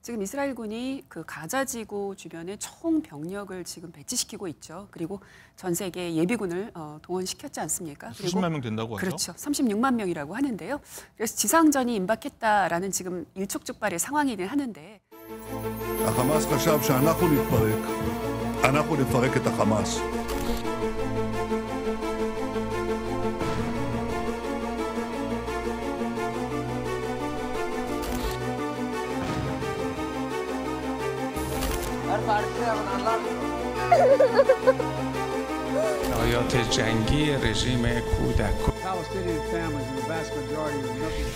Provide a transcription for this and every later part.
지금 이스라엘군이 그 가자 지구 주변에 총 병력을 지금 배치시키고 있죠. 그리고 전 세계 예비군을 동원시켰지 않습니까? 그리고 수십만 명 된다고 하죠. 그렇죠. 36만 명이라고 하는데요. 그래서 지상전이 임박했다라는 지금 일촉즉발의 상황이긴 하는데. החמאס חשב שאנחנו נתפרק, אנחנו נפרק את החמאס. آیات جنگی رژیم کودک Palestinian families in the vast majority of nothing.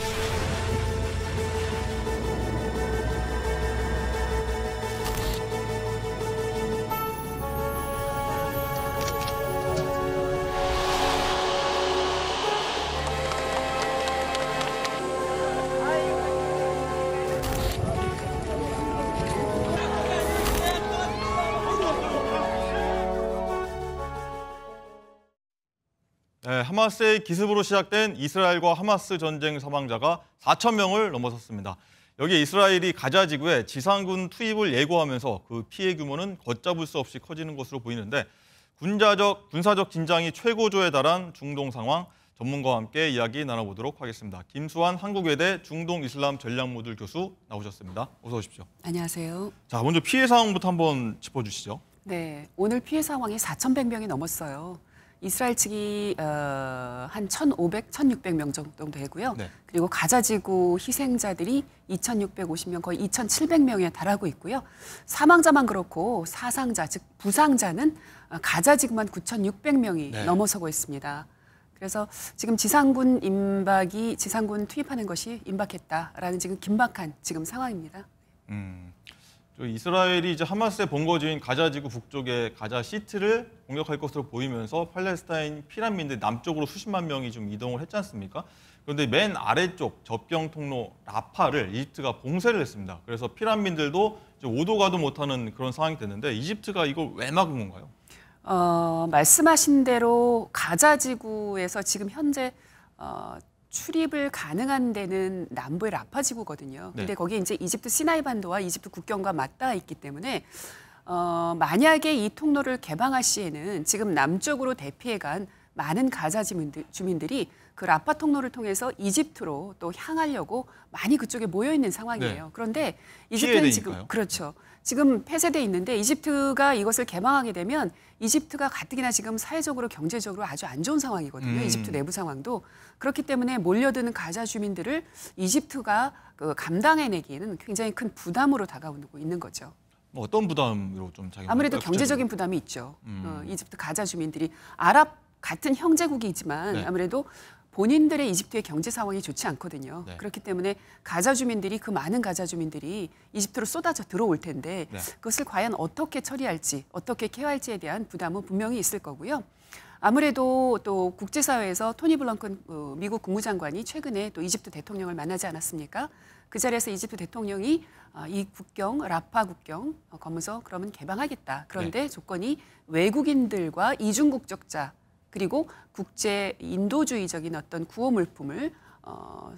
네, 하마스의 기습으로 시작된 이스라엘과 하마스 전쟁 사망자가 4천 명을 넘어섰습니다. 여기에 이스라엘이 가자 지구에 지상군 투입을 예고하면서 그 피해 규모는 걷잡을 수 없이 커지는 것으로 보이는데 군사적 긴장이 최고조에 달한 중동 상황, 전문가와 함께 이야기 나눠보도록 하겠습니다. 김수환 한국외대 중동 이슬람 전략모듈 교수 나오셨습니다. 어서 오십시오. 안녕하세요. 자, 먼저 피해 상황부터 한번 짚어주시죠. 네, 오늘 피해 상황이 4,100명이 넘었어요. 이스라엘 측이 한 1,500, 1,600명 정도 되고요. 네. 그리고 가자 지구 희생자들이 2,650명, 거의 2,700명에 달하고 있고요. 사망자만 그렇고 사상자, 즉 부상자는 가자 지구만 9,600명이 네. 넘어서고 있습니다. 그래서 지금 지상군 투입하는 것이 임박했다라는 지금 긴박한 지금 상황입니다. 이스라엘이 이제 하마스의 본거지인 가자 지구 북쪽의 가자 시티를 공격할 것으로 보이면서 팔레스타인 피난민들 남쪽으로 수십만 명이 좀 이동을 했지 않습니까? 그런데 맨 아래쪽 접경 통로 라파를 이집트가 봉쇄를 했습니다. 그래서 피난민들도 오도 가도 못하는 그런 상황이 됐는데 이집트가 이걸 왜 막은 건가요? 말씀하신 대로 가자 지구에서 지금 현재 출입을 가능한 데는 남부의 라파 지구거든요. 근데 네. 거기에 이제 이집트 시나이 반도와 이집트 국경과 맞닿아 있기 때문에 만약에 이 통로를 개방할 시에는 지금 남쪽으로 대피해간 많은 가자 주민들이 그 라파 통로를 통해서 이집트로 또 향하려고 많이 그쪽에 모여 있는 상황이에요. 네. 그런데 이집트는 지금 피해되니까요. 그렇죠. 지금 폐쇄돼 있는데 이집트가 이것을 개방하게 되면 이집트가 가뜩이나 지금 사회적으로 경제적으로 아주 안 좋은 상황이거든요. 이집트 내부 상황도. 그렇기 때문에 몰려드는 가자 주민들을 이집트가 감당해내기에는 굉장히 큰 부담으로 다가오고 있는 거죠. 뭐 어떤 부담으로 좀 자기가 아무래도 구체적으로? 경제적인 부담이 있죠. 이집트 가자 주민들이 아랍 같은 형제국이지만 네. 아무래도 본인들의 이집트의 경제 상황이 좋지 않거든요. 네. 그렇기 때문에 가자 주민들이 그 많은 가자 주민들이 이집트로 쏟아져 들어올 텐데 네. 그것을 과연 어떻게 처리할지, 어떻게 케어할지에 대한 부담은 분명히 있을 거고요. 아무래도 또 국제사회에서 토니 블렁컨 미국 국무장관이 최근에 또 이집트 대통령을 만나지 않았습니까? 그 자리에서 이집트 대통령이 이 국경, 라파 국경 검문소 그러면 개방하겠다. 그런데 네. 조건이 외국인들과 이중국적자 그리고 국제 인도주의적인 어떤 구호 물품을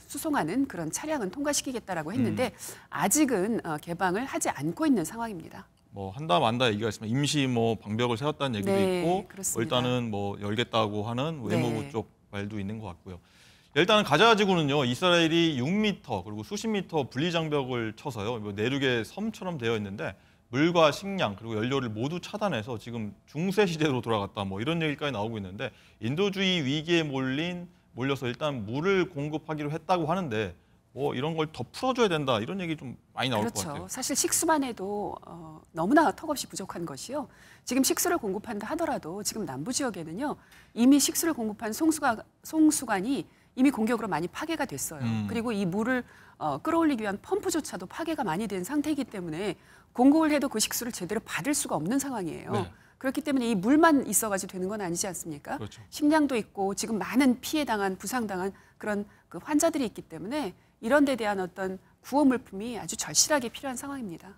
수송하는 그런 차량은 통과시키겠다라고 했는데 아직은 개방을 하지 않고 있는 상황입니다. 뭐 한다 만다 얘기가 있으면 임시 뭐 방벽을 세웠다는 얘기도 네, 있고 그렇습니다. 일단은 뭐 열겠다고 하는 외무부 네. 쪽 말도 있는 것 같고요. 일단은 가자 지구는요 이스라엘이 6m 그리고 수십 미터 분리 장벽을 쳐서요 뭐 내륙의 섬처럼 되어 있는데 물과 식량 그리고 연료를 모두 차단해서 지금 중세 시대로 돌아갔다 뭐 이런 얘기까지 나오고 있는데 인도주의 위기에 몰려서 일단 물을 공급하기로 했다고 하는데 뭐 이런 걸 더 풀어줘야 된다 이런 얘기 좀 많이 나올 것 그렇죠. 같아요. 사실 식수만 해도 너무나 턱없이 부족한 것이요. 지금 식수를 공급한다 하더라도 지금 남부 지역에는요 이미 식수를 공급한 송수관이 이미 공격으로 많이 파괴가 됐어요. 그리고 이 물을 끌어올리기 위한 펌프조차도 파괴가 많이 된 상태이기 때문에 공급을 해도 그 식수를 제대로 받을 수가 없는 상황이에요. 네. 그렇기 때문에 이 물만 있어가지고 되는 건 아니지 않습니까? 그렇죠. 식량도 있고 지금 많은 피해당한 부상당한 그런 그 환자들이 있기 때문에 이런 데 대한 어떤 구호 물품이 아주 절실하게 필요한 상황입니다.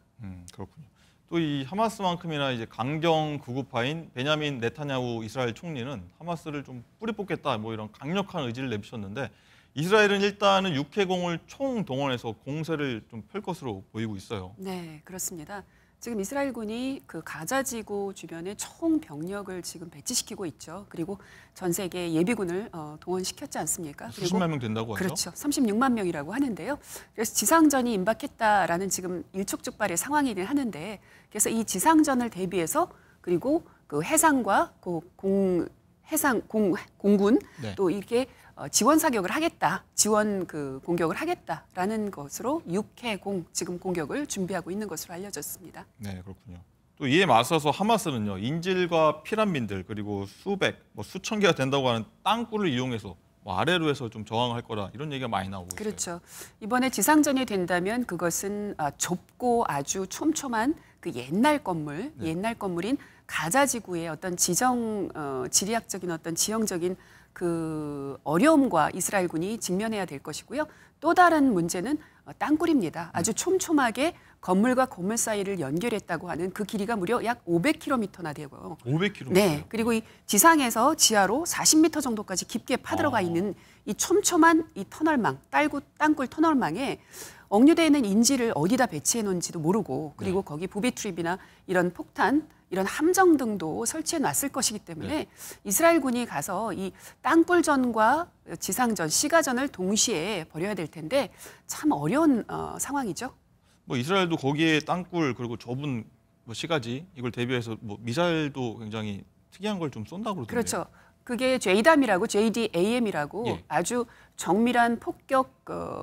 그렇군요. 또 이 하마스만큼이나 이제 강경 극우파인 베냐민 네타냐후 이스라엘 총리는 하마스를 좀 뿌리 뽑겠다 뭐 이런 강력한 의지를 내비쳤는데 이스라엘은 일단은 육해공을 총동원해서 공세를 좀 펼 것으로 보이고 있어요. 네, 그렇습니다. 지금 이스라엘군이 그 가자 지구 주변에 총 병력을 지금 배치시키고 있죠. 그리고 전 세계 예비군을 동원시켰지 않습니까? 그리고 수십만 명 된다고 하죠. 그렇죠. 36만 명이라고 하는데요. 그래서 지상전이 임박했다라는 지금 일촉즉발의 상황이긴 하는데, 그래서 이 지상전을 대비해서 그리고 그 해상과 그 공군 네. 또 이렇게 지원 사격을 하겠다, 지원 그 공격을 하겠다라는 것으로 육해공 지금 공격을 준비하고 있는 것으로 알려졌습니다. 네, 그렇군요. 또 이에 맞서서 하마스는요, 인질과 피난민들 그리고 수백, 수천 개가 된다고 하는 땅굴을 이용해서 아래로 해서 좀 저항할 거다 이런 얘기가 많이 나오고 있어요. 그렇죠. 이번에 지상전이 된다면 그것은 좁고 아주 촘촘한 그 옛날 건물, 네. 옛날 건물인 가자 지구의 어떤 지리학적인 어떤 지형적인 그 어려움과 이스라엘군이 직면해야 될 것이고요. 또 다른 문제는 땅굴입니다. 아주 촘촘하게 건물과 건물 사이를 연결했다고 하는 그 길이가 무려 약 500km나 되고요. 500km. 네, 그리고 이 지상에서 지하로 40m 정도까지 깊게 파들어가 있는 이 촘촘한 이 터널망, 땅굴 터널망에 억류되어 있는 인지를 어디다 배치해 놓은지도 모르고, 그리고 거기 부비 트립이나 이런 폭탄, 이런 함정 등도 설치해 놨을 것이기 때문에 이스라엘군이 가서 이 땅굴전과 지상전, 시가전을 동시에 벌여야 될 텐데 참 어려운 상황이죠. 이스라엘도 거기에 땅굴 그리고 좁은 시가지 이걸 대비해서 미사일도 굉장히 특이한 걸 좀 쏜다고 그러던데요. 그렇죠. 그게 JDAM이라고 예. 아주 정밀한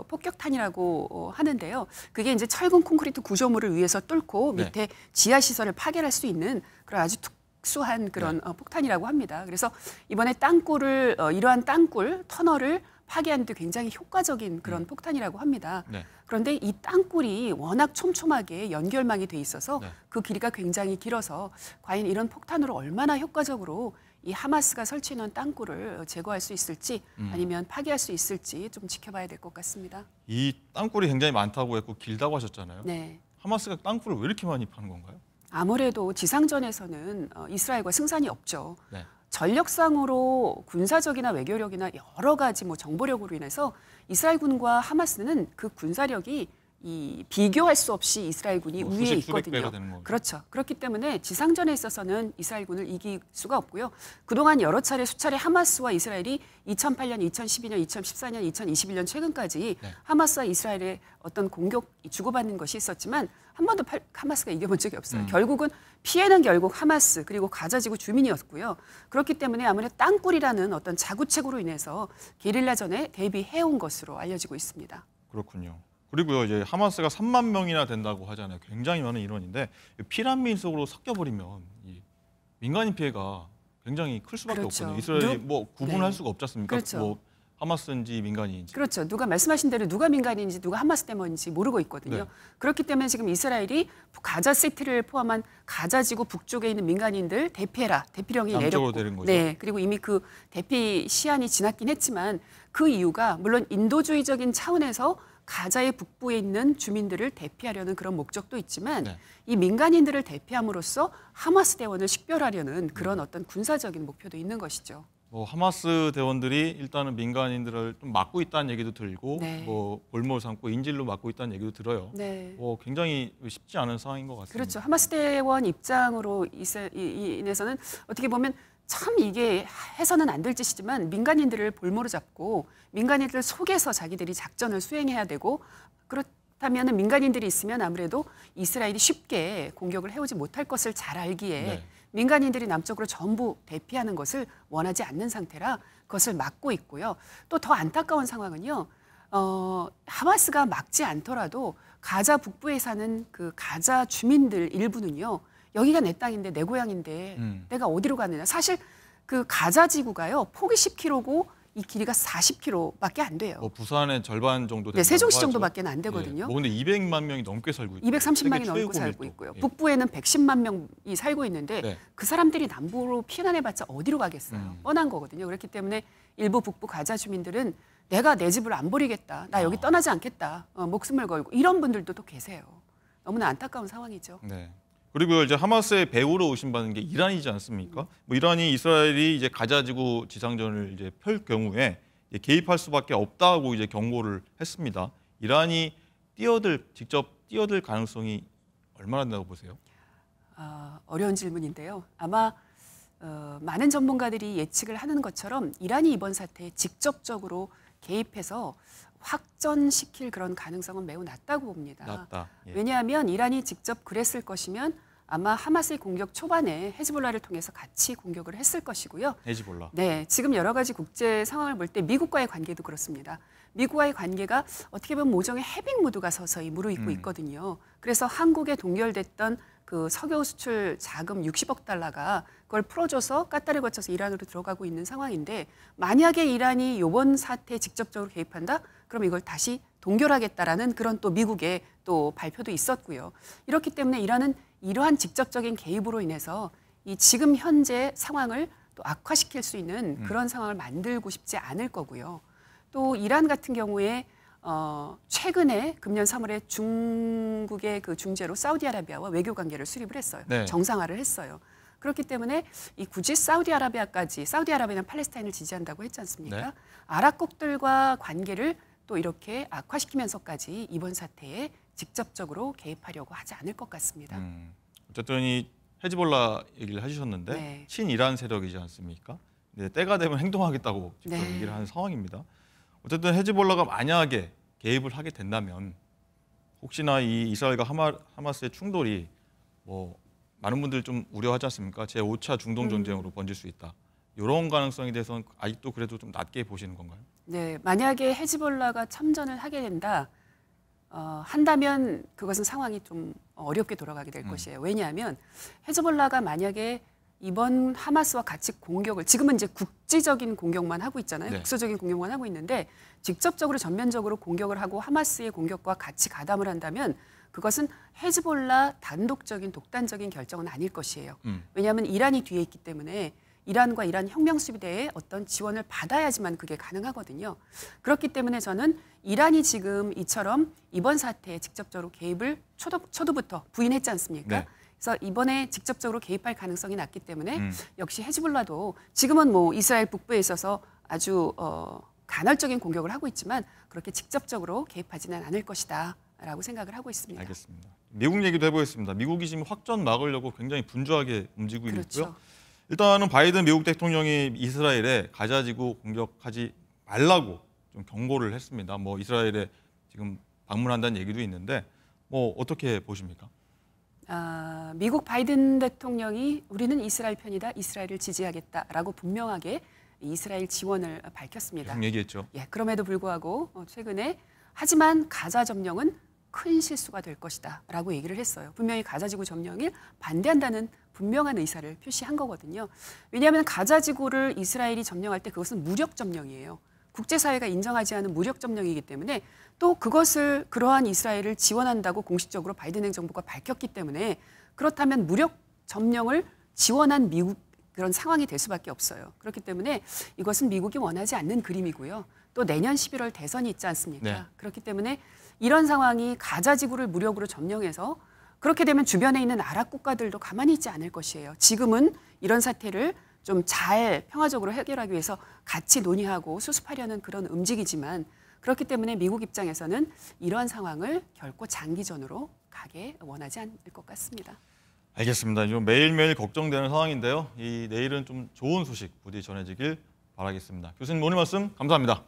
폭격탄이라고 하는데요. 그게 이제 철근 콘크리트 구조물을 위에서 뚫고 네. 밑에 지하 시설을 파괴할 수 있는 그런 아주 특수한 그런 폭탄이라고 합니다. 그래서 이번에 이러한 땅굴 터널을 파괴하는 데 굉장히 효과적인 그런 폭탄이라고 합니다. 네. 그런데 이 땅굴이 워낙 촘촘하게 연결망이 돼 있어서 네. 그 길이가 굉장히 길어서 과연 이런 폭탄으로 얼마나 효과적으로 이 하마스가 설치해놓은 땅굴을 제거할 수 있을지 아니면 파괴할 수 있을지 좀 지켜봐야 될 것 같습니다. 이 땅굴이 굉장히 많다고 했고 길다고 하셨잖아요. 네. 하마스가 땅굴을 왜 이렇게 많이 파는 건가요? 아무래도 지상전에서는 이스라엘과 승산이 없죠. 네. 전력상으로 군사적이나 외교력이나 여러 가지 정보력으로 인해서 이스라엘군과 하마스는 그 군사력이 비교할 수 없이 이스라엘군이 우위에 수십, 수백 있거든요. 배가 되는 거죠. 그렇죠. 그렇기 때문에 지상전에 있어서는 이스라엘군을 이길 수가 없고요. 그동안 수차례 하마스와 이스라엘이 2008년, 2012년, 2014년, 2021년 최근까지 네. 하마스와 이스라엘의 어떤 공격 주고받는 것이 있었지만 한 번도 하마스가 이겨본 적이 없어요. 결국은 피해는 결국 하마스 그리고 가자지구 주민이었고요. 그렇기 때문에 아무래도 땅굴이라는 어떤 자구책으로 인해서 게릴라전에 대비해온 것으로 알려지고 있습니다. 그렇군요. 그리고요, 이제 하마스가 3만 명이나 된다고 하잖아요. 굉장히 많은 인원인데 피난민 속으로 섞여버리면 이 민간인 피해가 굉장히 클 수밖에 그렇죠. 없거든요. 이스라엘이 구분할 네. 수가 없지 않습니까? 그렇죠. 하마스인지 민간인인지. 그렇죠. 누가 말씀하신 대로 누가 민간인지 누가 하마스 때문인지 모르고 있거든요. 네. 그렇기 때문에 지금 이스라엘이 가자 시티를 포함한 가자지구 북쪽에 있는 민간인들 대피해라. 대피령이 남쪽으로 내렸고. 내린 거죠. 네. 그리고 이미 그 대피 시한이 지났긴 했지만 그 이유가 물론 인도주의적인 차원에서 가자의 북부에 있는 주민들을 대피하려는 그런 목적도 있지만 네. 이 민간인들을 대피함으로써 하마스 대원을 식별하려는 그런 어떤 군사적인 목표도 있는 것이죠. 하마스 대원들이 일단은 민간인들을 좀 막고 있다는 얘기도 들고 네. 볼모를 삼고 인질로 막고 있다는 얘기도 들어요. 네. 굉장히 쉽지 않은 상황인 것 같습니다. 그렇죠. 하마스 대원 입장으로 인해서는 어떻게 보면 참 이게 해서는 안 될 짓이지만 민간인들을 볼모로 잡고 민간인들 속에서 자기들이 작전을 수행해야 되고 그렇다면 민간인들이 있으면 아무래도 이스라엘이 쉽게 공격을 해오지 못할 것을 잘 알기에 네. 민간인들이 남쪽으로 전부 대피하는 것을 원하지 않는 상태라 그것을 막고 있고요. 또 더 안타까운 상황은요. 하마스가 막지 않더라도 가자 북부에 사는 그 가자 주민들 일부는요. 여기가 내 땅인데 내 고향인데 내가 어디로 가느냐. 사실 그 가자 지구가요. 폭이 10km고 이 길이가 40km밖에 안 돼요. 부산의 절반 정도 네, 된다고 세종시 하죠. 정도밖에 안 되거든요. 근데 200만 명이 넘게 살고 있고 230만이 넘고 살고 있고요. 북부에는 110만 명이 살고 있는데 네. 그 사람들이 남부로 피난해봤자 어디로 가겠어요. 뻔한 거거든요. 그렇기 때문에 일부 북부 가자 주민들은 내가 내 집을 안 버리겠다. 나 여기 떠나지 않겠다. 목숨을 걸고 이런 분들도 또 계세요. 너무나 안타까운 상황이죠. 네. 그리고 이제 하마스의 배후로 의심받는 게 이란이지 않습니까? 이란이 이스라엘이 이제 가자지구 지상전을 이제 펼 경우에 개입할 수밖에 없다고 이제 경고를 했습니다. 이란이 직접 뛰어들 가능성이 얼마나 된다고 보세요? 어려운 질문인데요. 아마 많은 전문가들이 예측을 하는 것처럼 이란이 이번 사태에 직접적으로 개입해서 확전시킬 그런 가능성은 매우 낮다고 봅니다. 낮다. 예. 왜냐하면 이란이 직접 그랬을 것이면 아마 하마스의 공격 초반에 헤즈볼라를 통해서 같이 공격을 했을 것이고요. 헤즈볼라. 네, 지금 여러 가지 국제 상황을 볼 때 미국과의 관계도 그렇습니다. 미국과의 관계가 어떻게 보면 모종의 해빙 모드가 서서히 무르익고 있거든요. 그래서 한국에 동결됐던 그 석유 수출 자금 60억 달러가 그걸 풀어줘서 까따를 거쳐서 이란으로 들어가고 있는 상황인데 만약에 이란이 이번 사태에 직접적으로 개입한다? 그럼 이걸 다시 동결하겠다라는 그런 또 미국의 또 발표도 있었고요. 이렇기 때문에 이란은 이러한 직접적인 개입으로 인해서 이 지금 현재 상황을 또 악화시킬 수 있는 그런 상황을 만들고 싶지 않을 거고요. 또 이란 같은 경우에 최근에 금년 3월에 중국의 그 중재로 사우디아라비아와 외교 관계를 수립을 했어요. 네. 정상화를 했어요. 그렇기 때문에 이 굳이 사우디아라비아는 팔레스타인을 지지한다고 했지 않습니까? 네. 아랍국들과 관계를 또 이렇게 악화시키면서까지 이번 사태에 직접적으로 개입하려고 하지 않을 것 같습니다. 어쨌든 이 헤즈볼라 얘기를 해주셨는데 네. 친이란 세력이지 않습니까? 네, 때가 되면 행동하겠다고 직접 네. 얘기를 하는 상황입니다. 어쨌든 헤즈볼라가 만약에 개입을 하게 된다면 혹시나 이 이스라엘과 하마스의 충돌이 뭐 많은 분들이 좀 우려하지 않습니까? 제5차 중동 전쟁으로 번질 수 있다. 이런 가능성에 대해서는 아직도 그래도 좀 낮게 보시는 건가요? 네, 만약에 헤즈볼라가 참전을 하게 한다면 그것은 상황이 좀 어렵게 돌아가게 될 것이에요. 왜냐하면 헤즈볼라가 만약에 이번 하마스와 같이 공격을 지금은 이제 국지적인 공격만 하고 있잖아요. 네. 국소적인 공격만 하고 있는데 직접적으로 전면적으로 공격을 하고 하마스의 공격과 같이 가담을 한다면 그것은 헤즈볼라 단독적인 독단적인 결정은 아닐 것이에요. 왜냐하면 이란이 뒤에 있기 때문에 이란과 이란 혁명수비대의 어떤 지원을 받아야지만 그게 가능하거든요. 그렇기 때문에 저는 이란이 지금 이처럼 이번 사태에 직접적으로 개입을 초도부터 부인했지 않습니까? 네. 그래서 이번에 직접적으로 개입할 가능성이 낮기 때문에 역시 헤즈볼라도 지금은 뭐 이스라엘 북부에 있어서 아주 간헐적인 공격을 하고 있지만 그렇게 직접적으로 개입하지는 않을 것이다라고 생각을 하고 있습니다. 알겠습니다. 미국 얘기도 해보겠습니다. 미국이 지금 확전 막으려고 굉장히 분주하게 움직이고 그렇죠. 있고요. 일단은 바이든 미국 대통령이 이스라엘에 가자지구 공격하지 말라고 좀 경고를 했습니다. 뭐 이스라엘에 지금 방문한다는 얘기도 있는데 뭐 어떻게 보십니까? 미국 바이든 대통령이 우리는 이스라엘 편이다, 이스라엘을 지지하겠다라고 분명하게 이스라엘 지원을 밝혔습니다. 계속 얘기했죠. 예, 그럼에도 불구하고 최근에 하지만 가자 점령은 큰 실수가 될 것이다라고 얘기를 했어요. 분명히 가자지구 점령을 반대한다는 분명한 의사를 표시한 거거든요. 왜냐하면 가자지구를 이스라엘이 점령할 때 그것은 무력 점령이에요. 국제사회가 인정하지 않은 무력 점령이기 때문에 또 그것을 그러한 이스라엘을 지원한다고 공식적으로 바이든 행정부가 밝혔기 때문에 그렇다면 무력 점령을 지원한 미국 그런 상황이 될 수밖에 없어요. 그렇기 때문에 이것은 미국이 원하지 않는 그림이고요. 또 내년 11월 대선이 있지 않습니까? 네. 그렇기 때문에 이런 상황이 가자지구를 무력으로 점령해서 그렇게 되면 주변에 있는 아랍 국가들도 가만히 있지 않을 것이에요. 지금은 이런 사태를 좀 잘 평화적으로 해결하기 위해서 같이 논의하고 수습하려는 그런 움직이지만 그렇기 때문에 미국 입장에서는 이러한 상황을 결코 장기전으로 가게 원하지 않을 것 같습니다. 알겠습니다. 좀 매일매일 걱정되는 상황인데요. 이 내일은 좀 좋은 소식 부디 전해지길 바라겠습니다. 교수님 오늘 말씀 감사합니다.